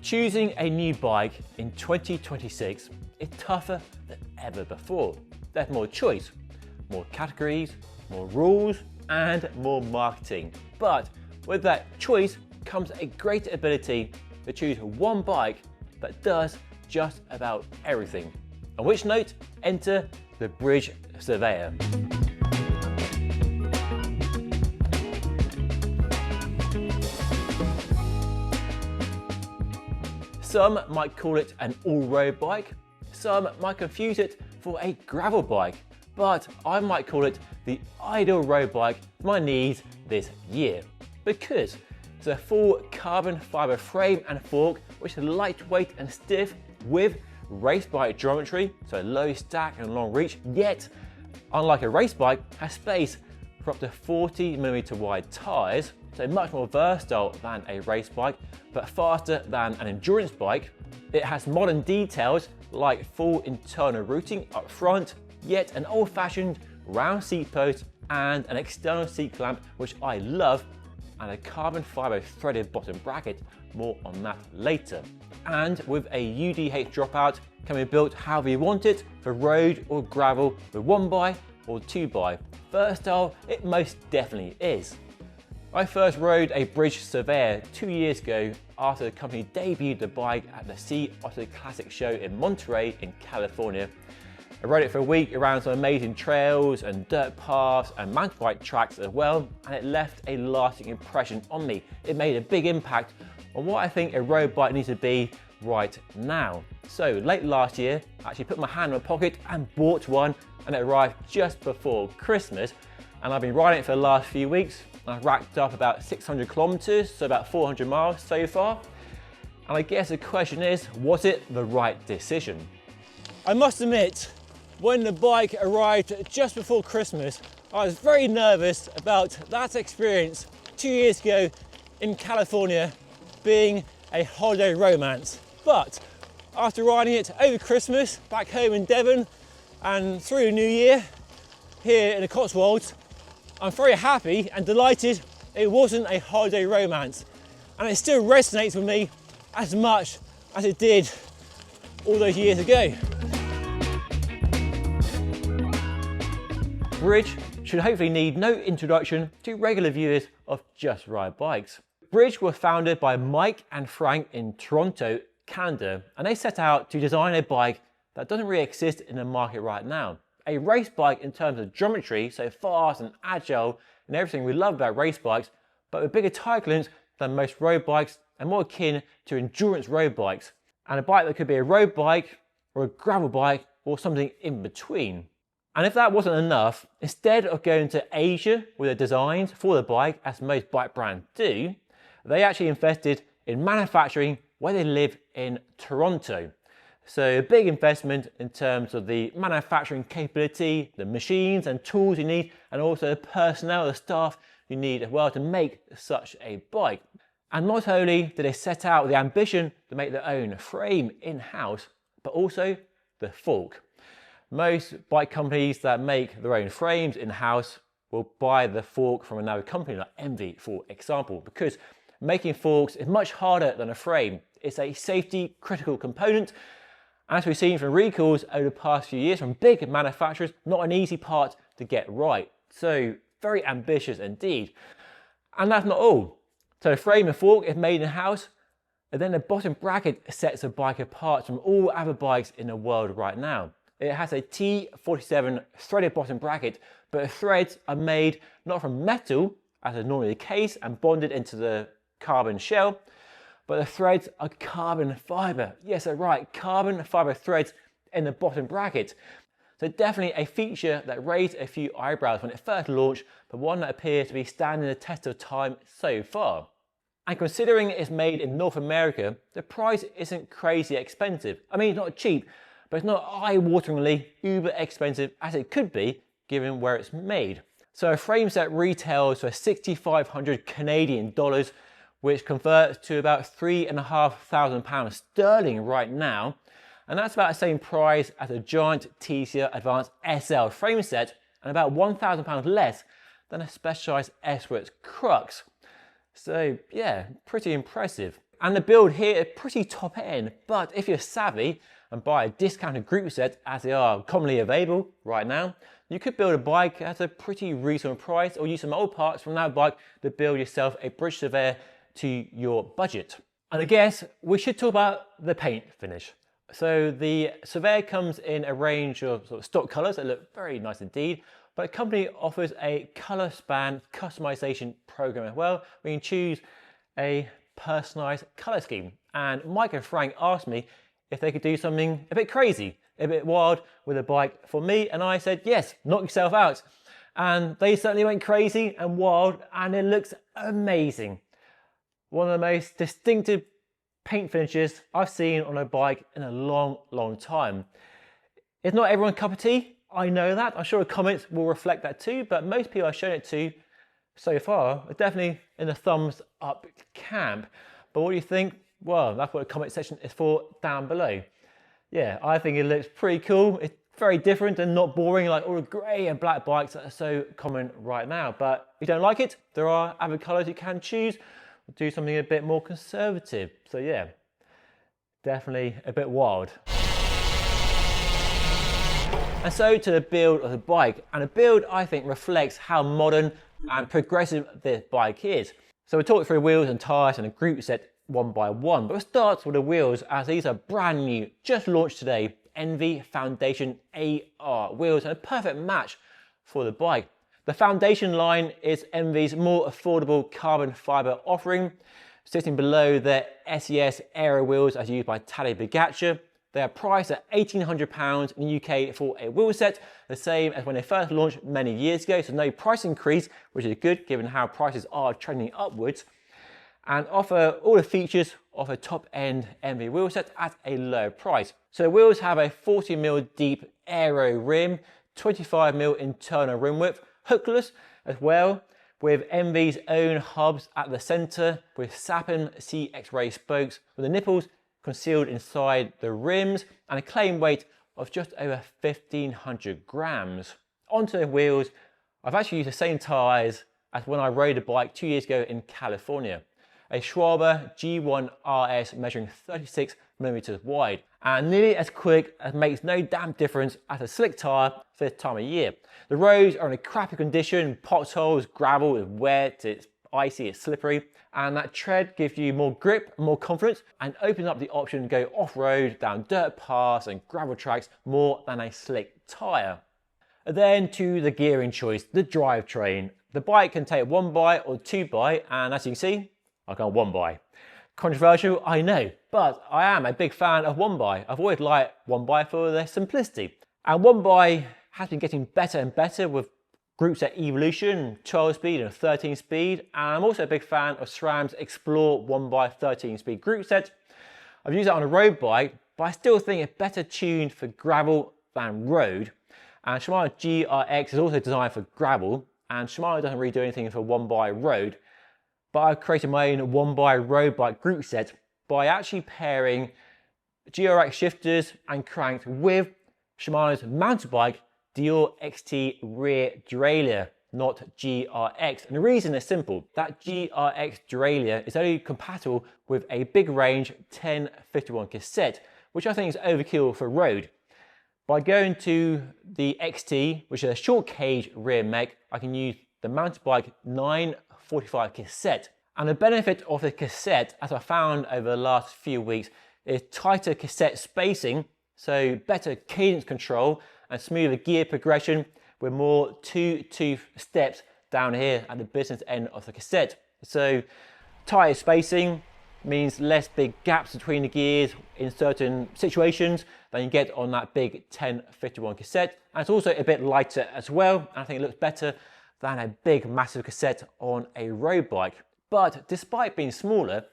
Choosing a new bike in 2026 is tougher than ever before. There's more choice, more categories, more rules, and more marketing. But with that choice comes a greater ability to choose one bike that does just about everything. On which note, enter the Bridge Surveyor. Some might call it an all-road bike, some might confuse it for a gravel bike, but I might call it the ideal road bike for my needs this year, because it's a full carbon fibre frame and fork which is lightweight and stiff with race bike geometry, so low stack and long reach, yet unlike a race bike has space for up to 40mm wide tyres, so much more versatile than a race bike, but faster than an endurance bike. It has modern details like full internal routing up front, yet an old-fashioned round seat post and an external seat clamp, which I love, and a carbon fibre threaded bottom bracket, more on that later. And with a UDH dropout, can be built however you want it, for road or gravel, with 1x or 2x. Versatile, it most definitely is. I first rode a Bridge Surveyor 2 years ago after the company debuted the bike at the Sea Otter Classic Show in Monterey in California. I rode it for a week around some amazing trails and dirt paths and mountain bike tracks as well, and it left a lasting impression on me. It made a big impact on what I think a road bike needs to be right now. So late last year, I actually put my hand in my pocket and bought one, and it arrived just before Christmas, and I've been riding it for the last few weeks. I've racked up about 600 kilometers, so about 400 miles so far. And I guess the question is, was it the right decision? I must admit, when the bike arrived just before Christmas, I was very nervous about that experience 2 years ago in California being a holiday romance. But after riding it over Christmas back home in Devon and through the New Year here in the Cotswolds, I'm very happy and delighted it wasn't a holiday romance, and it still resonates with me as much as it did all those years ago. Bridge should hopefully need no introduction to regular viewers of Just Ride Bikes. Bridge were founded by Mike and Frank in Toronto, Canada, and they set out to design a bike that doesn't really exist in the market right now. A race bike in terms of geometry, so fast and agile and everything we love about race bikes, but with bigger tire clearance than most road bikes and more akin to endurance road bikes. And a bike that could be a road bike or a gravel bike or something in between. And if that wasn't enough, instead of going to Asia with their designs for the bike, as most bike brands do, they actually invested in manufacturing where they live in Toronto. So a big investment in terms of the manufacturing capability, the machines and tools you need, and also the personnel, the staff you need as well to make such a bike. And not only did they set out with the ambition to make their own frame in-house, but also the fork. Most bike companies that make their own frames in-house will buy the fork from another company like Envy, for example, because making forks is much harder than a frame. It's a safety critical component. As we've seen from recalls over the past few years from big manufacturers, not an easy part to get right. So very ambitious indeed. And that's not all. So the frame and fork is made in-house, and then the bottom bracket sets the bike apart from all other bikes in the world right now. It has a T47 threaded bottom bracket, but the threads are made not from metal, as is normally the case, and bonded into the carbon shell, but the threads are carbon fibre. Yes, they're right, carbon fibre threads in the bottom bracket. So definitely a feature that raised a few eyebrows when it first launched, but one that appears to be standing the test of time so far. And considering it's made in North America, the price isn't crazy expensive. I mean, it's not cheap, but it's not eye-wateringly uber expensive as it could be given where it's made. So a frame set retails for 6,500 Canadian dollars, which converts to about £3,500 sterling right now. And that's about the same price as a giant TCR Advanced SL frame set and about £1,000 less than a Specialized S-Works Crux. So yeah, pretty impressive. And the build here is pretty top end, but if you're savvy and buy a discounted group set, as they are commonly available right now, you could build a bike at a pretty reasonable price, or use some old parts from that bike to build yourself a Bridge Surveyor to your budget. And I guess we should talk about the paint finish. So the Surveyor comes in a range of sort of stock colours that look very nice indeed, but the company offers a colour span customization program as well. We can choose a personalised colour scheme. And Mike and Frank asked me if they could do something a bit crazy, a bit wild with a bike for me, and I said, yes, knock yourself out. And they certainly went crazy and wild, and it looks amazing. One of the most distinctive paint finishes I've seen on a bike in a long, long time. It's not everyone's cup of tea, I know that. I'm sure the comments will reflect that too, but most people I've shown it to so far are definitely in the thumbs up camp. But what do you think? Well, that's what the comment section is for down below. Yeah, I think it looks pretty cool. It's very different and not boring like all the grey and black bikes that are so common right now. But if you don't like it, there are other colours you can choose. Do something a bit more conservative. So yeah, definitely a bit wild. And so to the build of the bike. And the build, I think, reflects how modern and progressive this bike is. So we'll talk through wheels and tyres and a group set one by one, but it starts with the wheels, as these are brand new, just launched today, Envy Foundation AR wheels, and a perfect match for the bike. The Foundation line is Envy's more affordable carbon fibre offering, sitting below the SES Aero wheels as used by Tadej Pogačar. They are priced at £1,800 in the UK for a wheel set, the same as when they first launched many years ago, so no price increase, which is good given how prices are trending upwards, and offer all the features of a top-end Envy wheel set at a low price. So the wheels have a 40mm deep Aero rim, 25mm internal rim width, hookless as well, with Envy's own hubs at the centre, with Sapin C-X-ray spokes, with the nipples concealed inside the rims, and a claim weight of just over 1,500 grams. Onto the wheels, I've actually used the same tyres as when I rode a bike 2 years ago in California. A Schwaber G1 RS measuring 36mm wide, and nearly as quick as makes no damn difference as a slick tyre for this time of year. The roads are in a crappy condition, potholes, gravel, it's wet, it's icy, it's slippery, and that tread gives you more grip and more confidence, and opens up the option to go off-road, down dirt paths and gravel tracks more than a slick tyre. Then to the gearing choice, the Drivetrain. The bike can take 1x or 2x, and as you can see, I've gone 1x. Controversial, I know, but I am a big fan of 1x. I've always liked 1x for their simplicity. And 1x has been getting better and better with groups at Evolution, 12 speed and 13 speed. And I'm also a big fan of SRAM's Explore 1x 13 speed group set. I've used it on a road bike, but I still think it's better tuned for gravel than road. And Shimano GRX is also designed for gravel, and Shimano doesn't really do anything for 1x road. But I've created my own 1x road bike group set by actually pairing GRX shifters and cranks with Shimano's mountain bike Dior XT rear derailleur, not GRX. And the reason is simple. That GRX derailleur is only compatible with a big range 1051 cassette, which I think is overkill for road. By going to the XT, which is a short cage rear mech, I can use the mountain bike 945 cassette. And the benefit of the cassette, as I found over the last few weeks, is tighter cassette spacing, so better cadence control and smoother gear progression with more two-tooth steps down here at the business end of the cassette. So tighter spacing means less big gaps between the gears in certain situations than you get on that big 1051 cassette. And it's also a bit lighter as well, and I think it looks better than a big massive cassette on a road bike. But despite being smaller,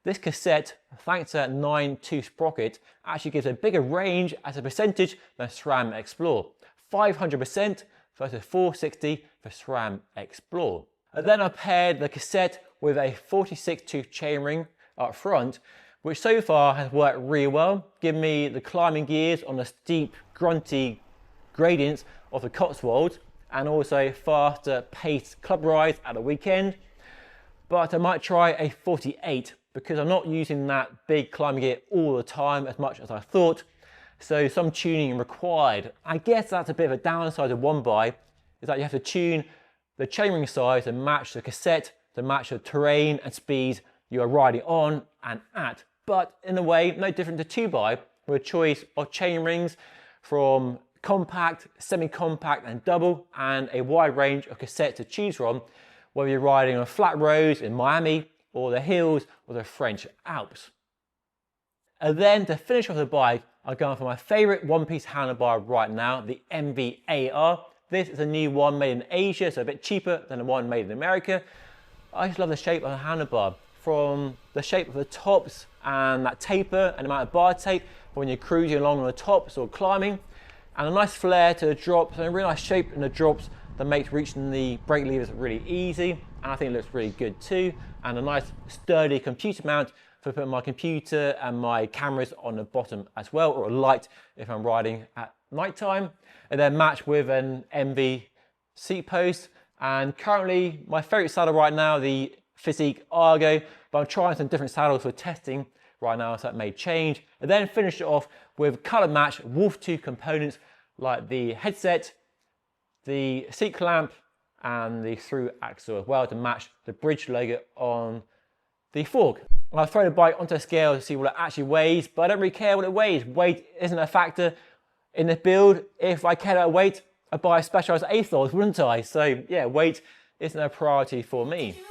this cassette, thanks to that 9-tooth sprocket, actually gives a bigger range as a percentage than SRAM Explore. 500% versus 460 for SRAM Explore. And then I paired the cassette with a 46-tooth chainring up front, which so far has worked really well, giving me the climbing gears on the steep, grunty gradients of the Cotswolds, and also faster paced club rides at the weekend. but I might try a 48 because I'm not using that big climbing gear all the time as much as I thought. So some tuning required. I guess that's a bit of a downside of one bike, is that you have to tune the chainring size to match the cassette, to match the terrain and speeds you are riding on and at. But in a way, no different to two by, with a choice of chain rings from compact, semi-compact and double, and a wide range of cassettes to choose from, whether you're riding on flat roads in Miami or the hills or the French Alps. And then to finish off the bike, I'm going for my favorite one-piece handlebar right now, the MV-AR. This is a new one made in Asia, so a bit cheaper than the one made in America. I just love the shape of the handlebar, from the shape of the tops and that taper and the amount of bar tape when you're cruising along on the tops or climbing, and a nice flare to the drops and a really nice shape in the drops that makes reaching the brake levers really easy, and I think it looks really good too, and a nice sturdy computer mount for putting my computer and my cameras on the bottom as well, or a light if I'm riding at night time, and then matched with an MV seat post. And currently my favorite saddle right now, the Physique Argo, but I'm trying some different saddles for testing right now, so that may change. And then finish it off with color match Wolf 2 components like the headset, the seat clamp and the through axle as well, to match the Bridge logo on the fork. I'll throw the bike onto a scale to see what it actually weighs, but I don't really care what it weighs. Weight isn't a factor in this build. If I cared about weight, I'd buy a Specialized Aethos, wouldn't I? So yeah, weight isn't a priority for me.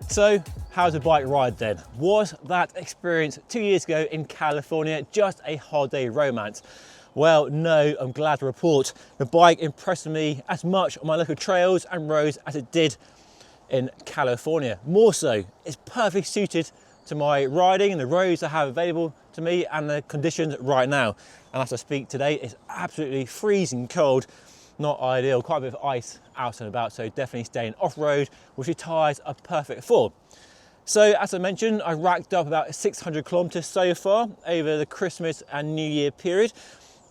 So how's the bike ride then? Was that experience 2 years ago in California just a holiday romance? Well, no, I'm glad to report the bike impressed me as much on my local trails and roads as it did in California. More so, it's perfectly suited to my riding and the roads I have available to me and the conditions right now. And as I speak today, it's absolutely freezing cold. Not ideal, quite a bit of ice out and about, so definitely staying off-road, which the tyres are perfect for. So as I mentioned, I racked up about 600 kilometers so far over the Christmas and New Year period,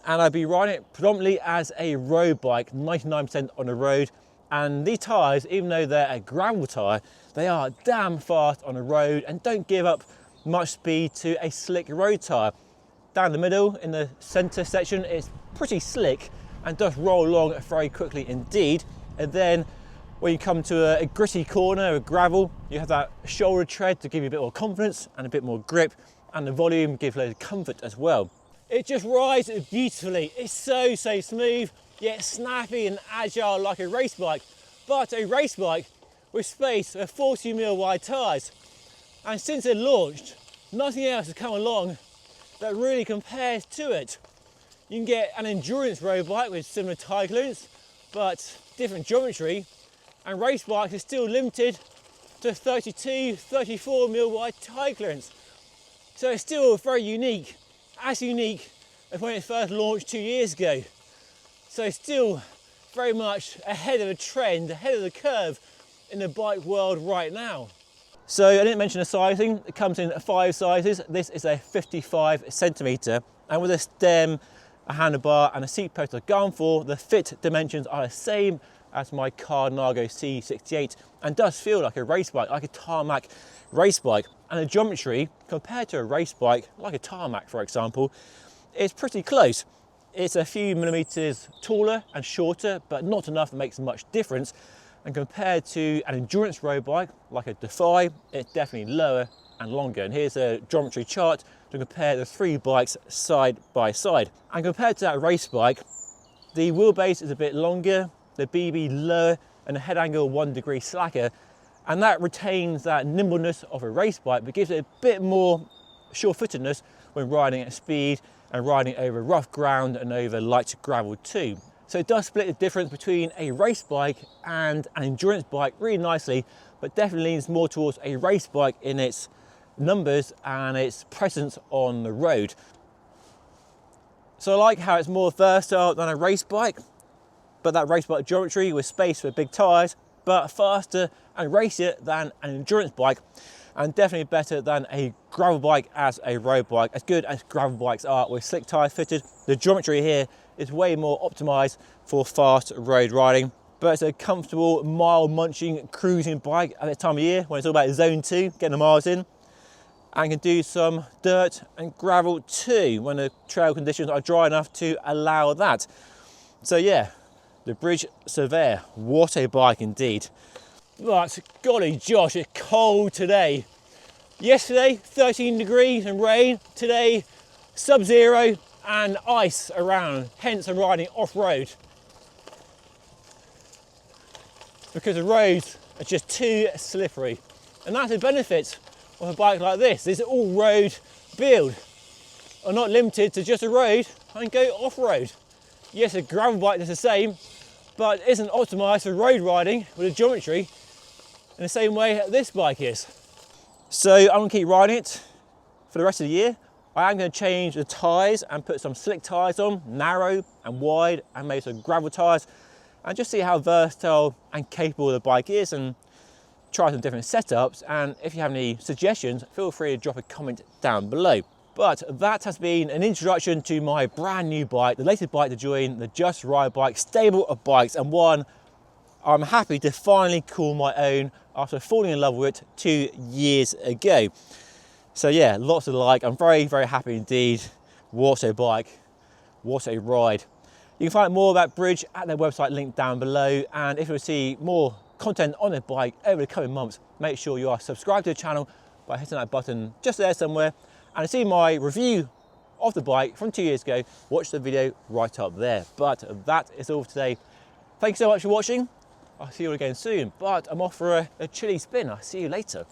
and I've been riding it predominantly as a road bike, 99% on the road. And these tyres, even though they're a gravel tyre, they are damn fast on the road and don't give up much speed to a slick road tyre. Down the middle in the centre section, it's pretty slick and does roll along very quickly indeed. And then when you come to a gritty corner, a gravel, you have that shoulder tread to give you a bit more confidence and a bit more grip, and the volume gives loads of comfort as well. It just rides beautifully. It's so smooth, yet snappy and agile like a race bike, but a race bike with space for 40mm wide tyres. And since it launched, nothing else has come along that really compares to it. You can get an endurance road bike with similar tyre clearance, but different geometry, and race bikes are still limited to 32-34mm wide tyre clearance. So it's still very unique, as unique as when it first launched 2 years ago. So it's still very much ahead of the trend, ahead of the curve in the bike world right now. So I didn't mention the sizing. It comes in 5 sizes. This is a 55cm, and with a stem, a handlebar and a seat post I've gone for, the fit dimensions are the same as my Carnago C68 and does feel like a race bike, like a tarmac race bike. And the geometry, compared to a race bike, like a tarmac for example, is pretty close. It's a few millimeters taller and shorter, but not enough that makes much difference. And compared to an endurance road bike, like a Defy, it's definitely lower and longer. And here's a geometry chart to compare the 3 bikes side by side. And compared to that race bike, the wheelbase is a bit longer, the BB lower, and the head angle 1 degree slacker. And that retains that nimbleness of a race bike, but gives it a bit more sure-footedness when riding at speed and riding over rough ground and over light gravel too. So it does split the difference between a race bike and an endurance bike really nicely, but definitely leans more towards a race bike in its numbers and its presence on the road. So I like how it's more versatile than a race bike, but that race bike geometry with space for big tyres, but faster and racier than an endurance bike. and definitely better than a gravel bike as a road bike. As good as gravel bikes are with slick tyres fitted, the geometry here is way more optimised for fast road riding. But it's a comfortable, mile munching, cruising bike at this time of year when it's all about zone 2, getting the miles in, and can do some dirt and gravel too when the trail conditions are dry enough to allow that. So yeah, the Bridge Surveyor, what a bike indeed. But golly Josh, it's cold today. Yesterday 13 degrees and rain, today sub-zero and ice around, hence I'm riding off-road. Because the roads are just too slippery. And that's the benefit of a bike like this. This all-road build. I'm not limited to just a road, I can go off-road. Yes, a gravel bike is the same, but it isn't optimised for road riding with the geometry in the same way this bike is. So I'm going to keep riding it for the rest of the year. I am going to change the tyres and put some slick tyres on, narrow and wide, and maybe some gravel tyres, and just see how versatile and capable the bike is, and try some different setups. And if you have any suggestions, feel free to drop a comment down below. But that has been an introduction to my brand new bike, the latest bike to join the Just Ride Bike stable of bikes, and one I'm happy to finally call my own after falling in love with it 2 years ago. So yeah, lots of like. I'm very, very happy indeed. What a bike, what a ride. You can find out more about Bridge at their website linked down below, and if you want to see more content on their bike over the coming months, make sure you are subscribed to the channel by hitting that button just there somewhere. And to see my review of the bike from 2 years ago, watch the video right up there. But that is all for today. Thank you so much for watching. I'll see you all again soon, but I'm off for a chilly spin. I'll see you later.